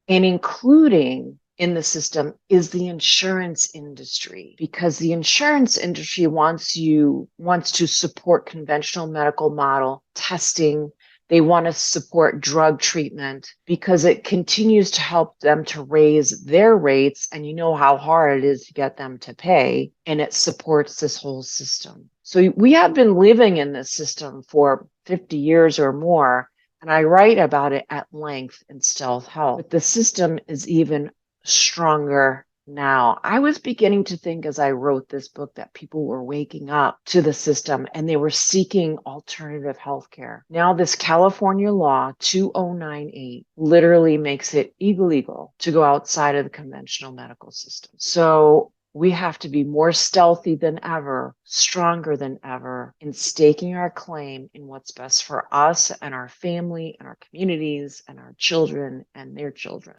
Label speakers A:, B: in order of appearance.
A: And including in the system is the insurance industry, because the insurance industry wants to support conventional medical model testing. They want to support drug treatment because it continues to help them to raise their rates. And you know how hard it is to get them to pay. And it supports this whole system. So we have been living in this system for 50 years or more. And I write about it at length in Stealth Health. But the system is even stronger now. I was beginning to think as I wrote this book that people were waking up to the system and they were seeking alternative healthcare. Now, this California law 2098 literally makes it illegal to go outside of the conventional medical system. So we have to be more stealthy than ever, stronger than ever in staking our claim in what's best for us and our family and our communities and our children and their children.